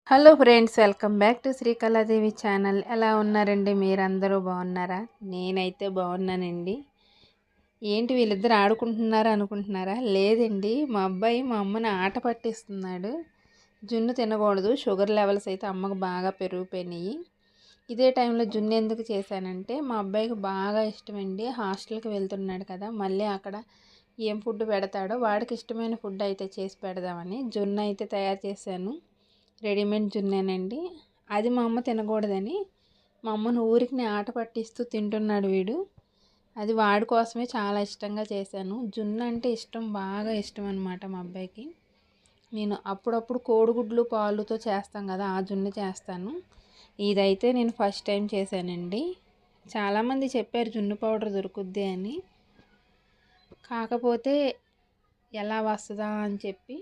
Hello friends, welcome back to Srikaladevi channel. ఎలా ఉన్నారండి? మీరందరూ బాగున్నారా? నేనైతే బాగున్నానండి. ఏంటి వీళ్ళిద్దరు ఆడుకుంటున్నారా అనుకుంటున్నారా? లేదండి, మా అబ్బాయి మా అమ్మని ఆట పట్టిస్తున్నాడు. జున్ను తినకూడదు, షుగర్ లెవెల్స్ అయితే అమ్మకు బాగా పెరిగిపోయినాయి. ఇదే టైంలో జున్ను ఎందుకు చేశానంటే, మా అబ్బాయికి బాగా ఇష్టమండి. హాస్టల్కి వెళ్తున్నాడు కదా, మళ్ళీ అక్కడ ఏం ఫుడ్ పెడతాడో వాడికి ఇష్టమైన ఫుడ్ అయితే చేసి పెడదామని జున్ను అయితే తయారు చేశాను. రెడీమేడ్ జున్నేనండి. అది మా అమ్మ తినకూడదని మా అమ్మను ఊరికి ఆట పట్టిస్తూ తింటున్నాడు వీడు. అది వాడి కోసమే చాలా ఇష్టంగా చేశాను. జున్ను అంటే ఇష్టం, బాగా ఇష్టం అనమాట మా అబ్బాయికి. నేను అప్పుడప్పుడు కోడిగుడ్లు పాలుతో చేస్తాం కదా, ఆ జున్ను చేస్తాను. ఇదైతే నేను ఫస్ట్ టైం చేశానండి. చాలామంది చెప్పారు జున్ను పౌడర్ దొరుకుద్ది అని, కాకపోతే ఎలా వస్తుందా అని చెప్పి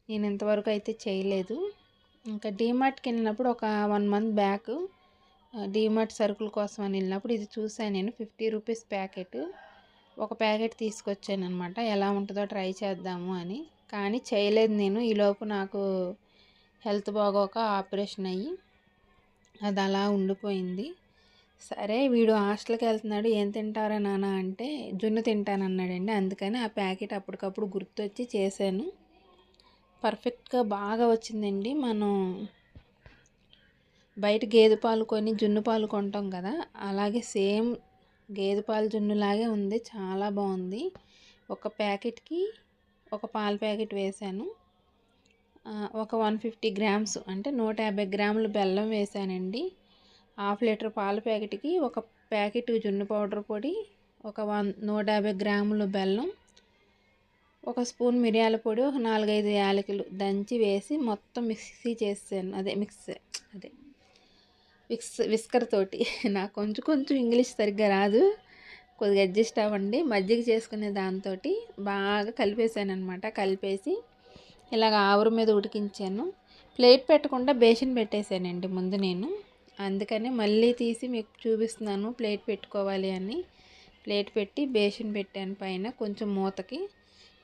నేను ఇంతవరకు అయితే చేయలేదు. ఇంకా డీమార్ట్కి వెళ్ళినప్పుడు ఒక 1 మంత్ బ్యాక్ డీమార్ట్ సరుకుల కోసం అని వెళ్ళినప్పుడు ఇది చూసాను నేను. 50 రూపీస్ ప్యాకెట్, ఒక ప్యాకెట్ తీసుకొచ్చాను అనమాట. ఎలా ఉంటుందో ట్రై చేద్దాము అని. కానీ చేయలేదు నేను. ఈలోపు నాకు హెల్త్ బాగోక ఆపరేషన్ అయ్యి అది అలా ఉండిపోయింది. సరే, వీడు హాస్టల్కి వెళ్తున్నాడు, ఏం తింటారా నాన్న అంటే జున్ను తింటానన్నాడండి. అందుకని ఆ ప్యాకెట్ అప్పటికప్పుడు గుర్తొచ్చి చేశాను. పర్ఫెక్ట్గా బాగా వచ్చిందండి. మనం బయట గేదె పాలు కొని జున్ను పాలు కొంటాం కదా, అలాగే సేమ్ గేదె పాలు జున్నులాగే ఉంది. చాలా బాగుంది. ఒక ప్యాకెట్కి ఒక పాల ప్యాకెట్ వేసాను. ఒక 150 గ్రామ్స్ అంటే 150 గ్రాములు బెల్లం వేసానండి. 1/2 లీటర్ పాల ప్యాకెట్కి ఒక ప్యాకెట్ జున్ను పౌడర్ పొడి, ఒక 150 గ్రాములు బెల్లం, ఒక స్పూన్ మిరియాల పొడి, ఒక 4-5 యాలకులు దంచి వేసి మొత్తం మిక్సీ చేసాను. విస్కర్ తోటి. నాకు కొంచెం ఇంగ్లీష్ సరిగ్గా రాదు, కొద్దిగా అడ్జస్ట్ అవ్వండి. మజ్జిగ చేసుకునే దాంతో బాగా కలిపేసాను అనమాట. కలిపేసి ఇలాగ ఆవిరి మీద ఉడికించాను. ప్లేట్ పెట్టకుండా బేసిన్ పెట్టేశానండి ముందు నేను. అందుకని మళ్ళీ తీసి మీకు చూపిస్తున్నాను ప్లేట్ పెట్టుకోవాలి అని. ప్లేట్ పెట్టి బేసిన్ పెట్టాను పైన కొంచెం మూతకి.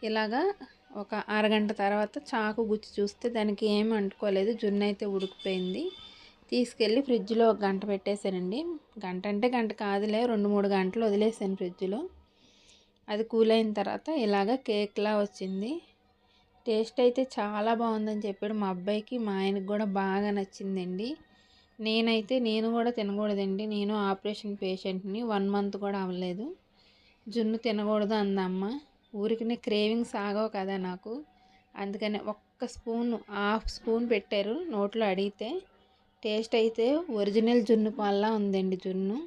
ఇలాగా ఒక అరగంట తర్వాత చాకు గుచ్చి చూస్తే దానికి ఏమి అంటుకోలేదు, జున్ను అయితే ఉడికిపోయింది. తీసుకెళ్ళి ఫ్రిడ్జ్లో 1 గంట పెట్టేశానండి. గంట అంటే గంట కాదులే, 2-3 గంటలు వదిలేసాను ఫ్రిడ్జ్లో. అది కూల్ అయిన తర్వాత ఇలాగ కేక్లా వచ్చింది. టేస్ట్ అయితే చాలా బాగుందని చెప్పాడు మా అబ్బాయికి. మా ఆయనకు కూడా బాగా నచ్చిందండి. నేను కూడా తినకూడదండి, నేను ఆపరేషన్ పేషెంట్ని. 1 మంత్ కూడా అవ్వలేదు. జున్ను తినకూడదు అందమ్మ. ఊరికనే క్రేవింగ్స్ ఆగవు కదా నాకు. అందుకని ఒక్క స్పూన్, హాఫ్ స్పూన్ పెట్టారు నోట్లో అడిగితే. టేస్ట్ అయితే ఒరిజినల్ జున్ను పాల్లా ఉందండి జున్ను.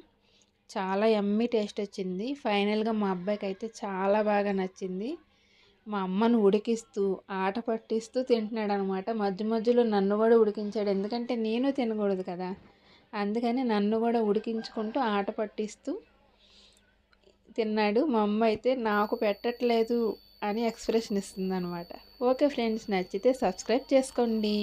చాలా యమ్మీ టేస్ట్ వచ్చింది. ఫైనల్గా మా అబ్బాయికి అయితే చాలా బాగా నచ్చింది. మా అమ్మను ఉడికిస్తూ ఆట పట్టిస్తూ తింటున్నాడు అనమాట. మధ్య మధ్యలో నన్ను కూడా ఉడికించాడు, ఎందుకంటే నేను తినకూడదు కదా, అందుకని నన్ను కూడా ఉడికించుకుంటూ ఆట పట్టిస్తూ తిన్నాడు. మా అమ్మ అయితే నాకు పెట్టట్లేదు అని ఎక్స్ప్రెషన్ ఇస్తుంది అనమాట. ఓకే ఫ్రెండ్స్, నచ్చితే సబ్స్క్రైబ్ చేసుకోండి.